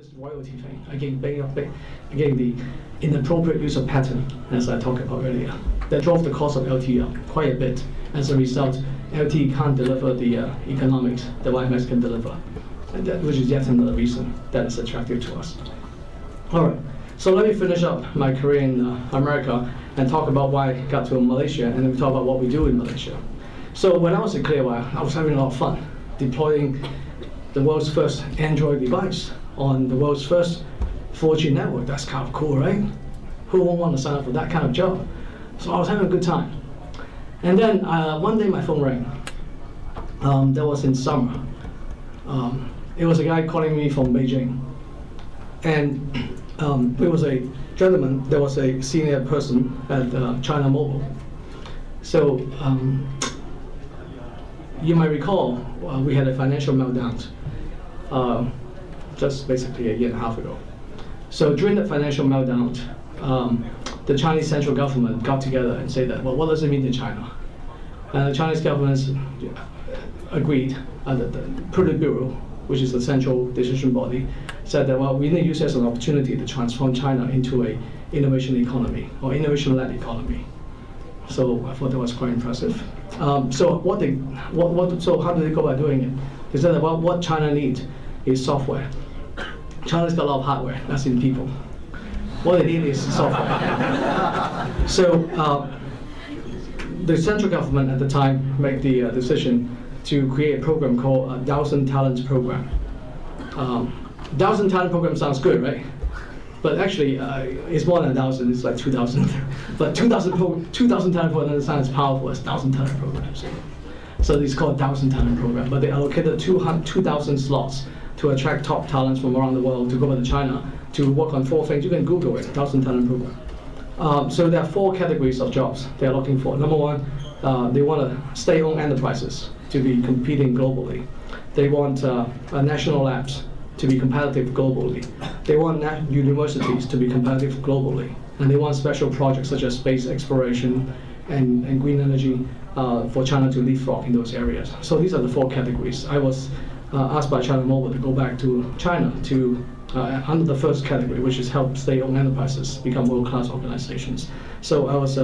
this royalty thing, again, the inappropriate use of patent, as I talked about earlier, that drove the cost of LTE up quite a bit. As a result, LTE can't deliver the economics that WiMAX can deliver, and which is yet another reason that is attractive to us. All right, so let me finish up my career in America and talk about why I got to Malaysia, and then we talk about what we do in Malaysia. So when I was in Clearwire, I was having a lot of fun deploying the world's first Android device on the world's first 4G network. That's kind of cool, right? Who won't want to sign up for that kind of job? So I was having a good time. And then one day my phone rang. That was in summer. It was a guy calling me from Beijing. And it was a gentleman that was a senior person at China Mobile. So you might recall we had a financial meltdown just basically a year and a half ago. So during the financial meltdown, the Chinese central government got together and said that, well, what does it mean to China? And the Chinese government agreed, the Politburo, which is the central decision body, said that, well, we need to use it as an opportunity to transform China into an innovation economy, or innovation-led economy. So I thought that was quite impressive. So how do they go about doing it? They said that, well, what China needs is software. China's got a lot of hardware, that's in people. What they need is software. So the central government at the time made the decision to create a program called 1,000 Talents Program. 1,000 Talent Program sounds good, right? But actually, it's more than 1,000, it's like 2,000. But 2,000 Talent Program doesn't sound as powerful as 1,000 Talent Program. So it's called 1,000 Talent Program, but they allocated 2,000 slots to attract top talents from around the world to go over to China to work on 4 things. You can Google it, 1,000 Talent Program. So there are 4 categories of jobs they're looking for. Number 1, they want state-owned enterprises to be competing globally. They want national labs to be competitive globally. They want universities to be competitive globally. And they want special projects such as space exploration and green energy for China to leapfrog in those areas. So these are the 4 categories. I was asked by China Mobile to go back to China to under the first category, which is help state-owned enterprises become world-class organizations. So I was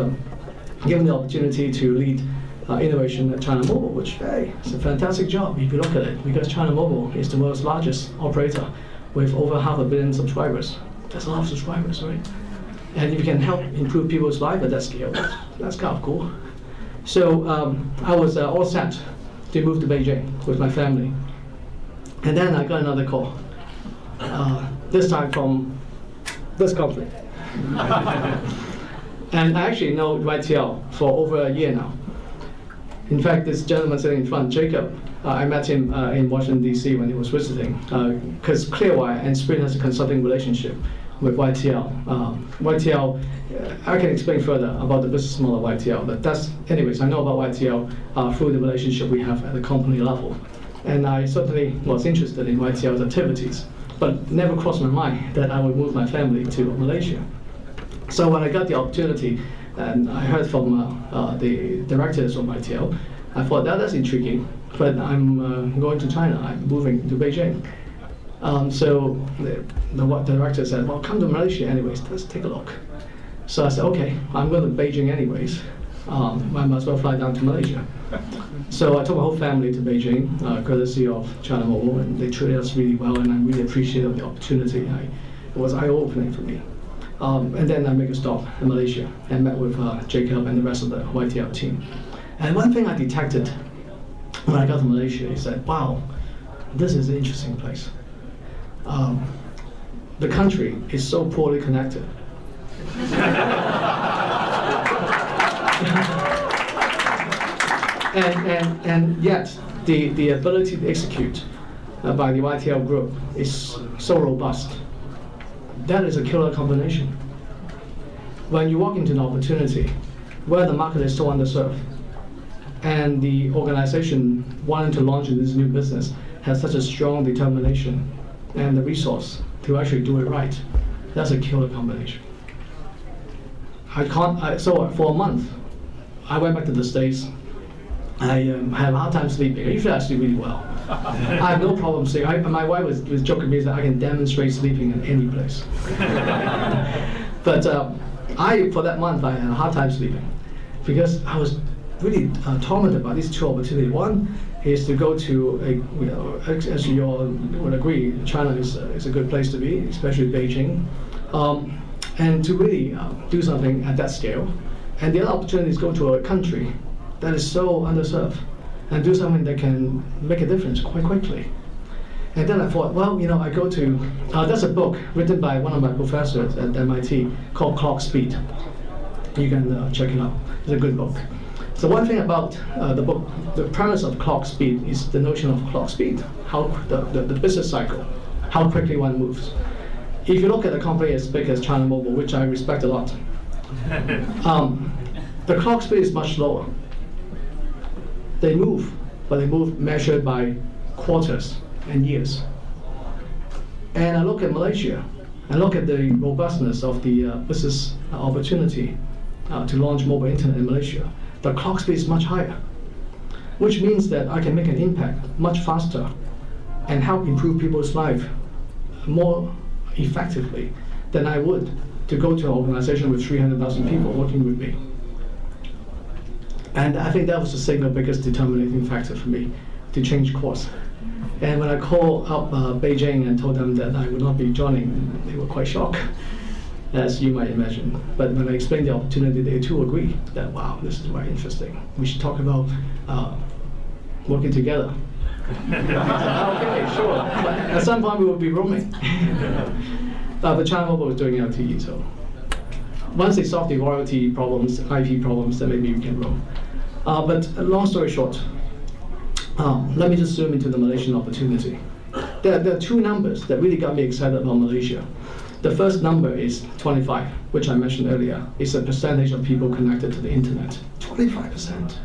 given the opportunity to lead innovation at China Mobile, which, hey, it's a fantastic job if you look at it, because China Mobile is the world's largest operator with over 500 million subscribers. That's a lot of subscribers, right? And if you can help improve people's life at that scale, that's kind of cool. So I was all set to move to Beijing with my family. And then I got another call, this time from this company. And I actually know YTL for over a year now. In fact, this gentleman sitting in front, Jacob, I met him in Washington, D.C. when he was visiting, because Clearwire and Sprint has a consulting relationship with YTL. YTL, I can explain further about the business model of YTL, but anyways, I know about YTL through the relationship we have at the company level. And I certainly was interested in YTL's activities, but never crossed my mind that I would move my family to Malaysia. So when I got the opportunity, and I heard from the directors of YTL, I thought that's intriguing, but I'm going to China, I'm moving to Beijing. So the director said, well, come to Malaysia anyways, let's take a look. So I said, okay, I'm going to Beijing anyways. I might as well fly down to Malaysia. So I took my whole family to Beijing, courtesy of China Mobile, and they treated us really well, and I really appreciated the opportunity. It was eye-opening for me. And then I make a stop in Malaysia and met with Jacob and the rest of the YTL team. And one thing I detected when I got to Malaysia is that, wow, this is an interesting place. The country is so poorly connected. and yet, the ability to execute by the YTL group is so robust. That is a killer combination. When you walk into an opportunity where the market is so underserved, and the organization wanting to launch this new business has such a strong determination and the resource to actually do it right, that's a killer combination. So for a month, I went back to the States. I have a hard time sleeping. Usually I sleep really well. I have no problem sleeping. My wife was joking me that I can demonstrate sleeping in any place. But for that month, I had a hard time sleeping because I was really tormented by these two opportunities. One is to go to as you all would agree, China is a good place to be, especially Beijing, and to really do something at that scale. And the other opportunity is go to a country that is so underserved and do something that can make a difference quite quickly. And then I thought, well, I go to, there's a book written by one of my professors at MIT called Clock Speed. You can check it out. It's a good book. So one thing about the book, the premise of Clock Speed is the notion of clock speed, how the business cycle, how quickly one moves. If you look at a company as big as China Mobile, which I respect a lot, the clock speed is much lower. They move, but they move measured by quarters and years. And I look at Malaysia, I look at the robustness of the business opportunity to launch mobile internet in Malaysia. The clock speed is much higher, which means that I can make an impact much faster and help improve people's life more effectively than I would to go to an organization with 300,000 people working with me. And I think that was the single biggest determining factor for me to change course. And when I called up Beijing and told them that I would not be joining, they were quite shocked, as you might imagine. But when I explained the opportunity, they too agreed that, wow, this is very interesting. We should talk about working together. Okay, sure. But at some point we will be roaming. But China Mobile was doing LTE, so once they solve the royalty problems, IP problems, then maybe we can roam. But long story short, let me just zoom into the Malaysian opportunity. There are two numbers that really got me excited about Malaysia. The first number is 25, which I mentioned earlier. It's a percentage of people connected to the internet. 25%.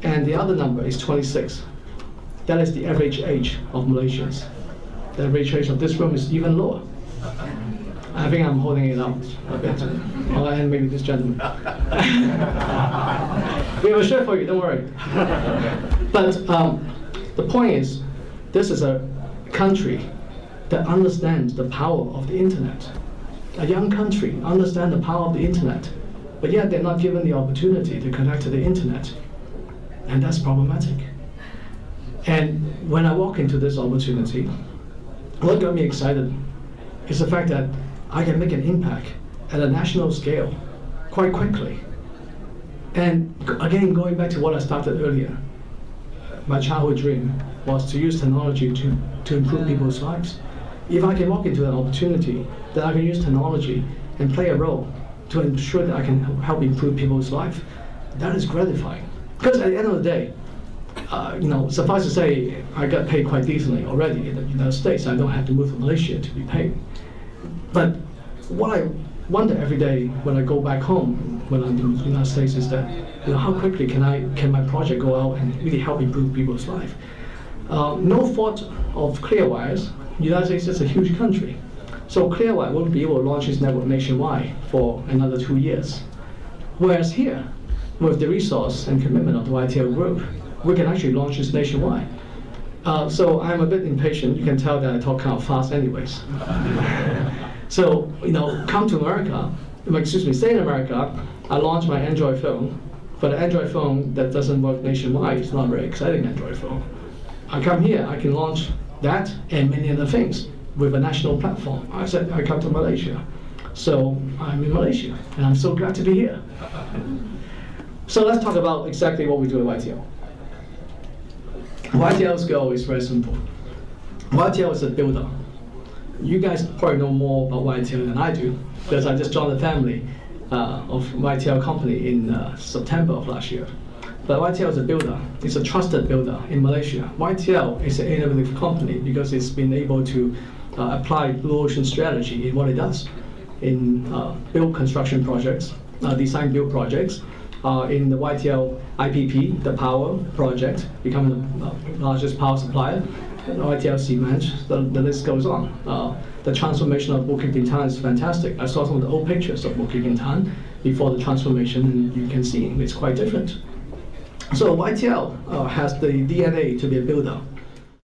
And the other number is 26. That is the average age of Malaysians. The average age of this room is even lower. I think I'm holding it out a bit. And maybe this gentleman. We have a shirt for you, don't worry. But the point is, this is a country that understands the power of the internet. A young country understands the power of the internet, but yet they're not given the opportunity to connect to the internet. And that's problematic. And when I walk into this opportunity, what got me excited is the fact that I can make an impact at a national scale quite quickly. And again, going back to what I started earlier, my childhood dream was to use technology to improve people's lives. If I can walk into an opportunity that I can use technology and play a role to ensure that I can help improve people's life, that is gratifying. Because at the end of the day, suffice to say, I got paid quite decently already in the United States. I don't have to move to Malaysia to be paid. But what I wonder every day when I go back home, when I'm in the United States, is that how quickly can my project go out and really help improve people's life? No fault of Clearwire's. The United States is a huge country. So Clearwire won't be able to launch its network nationwide for another 2 years. Whereas here, with the resource and commitment of the YTL group, we can actually launch this nationwide. So I'm a bit impatient. You can tell that I talk kind of fast anyways. So, come to America, stay in America, I launched my Android phone, but an Android phone that doesn't work nationwide is not a very exciting Android phone. I come here, I can launch that and many other things with a national platform. I said I come to Malaysia. So I'm in Malaysia, and I'm so glad to be here. So let's talk about exactly what we do at YTL. YTL's goal is very simple. YTL is a builder. You guys probably know more about YTL than I do, because I just joined the family of YTL company in September of last year. But YTL is a builder. It's a trusted builder in Malaysia. YTL is an innovative company because it's been able to apply Blue Ocean strategy in what it does, in build construction projects, design build projects, in the YTL IPP, the power project, becoming the largest power supplier, YTL cement, the list goes on. The transformation of Bukit Bintang is fantastic. I saw some of the old pictures of Bukit Bintang before the transformation, and you can see it's quite different. So YTL has the DNA to be a builder.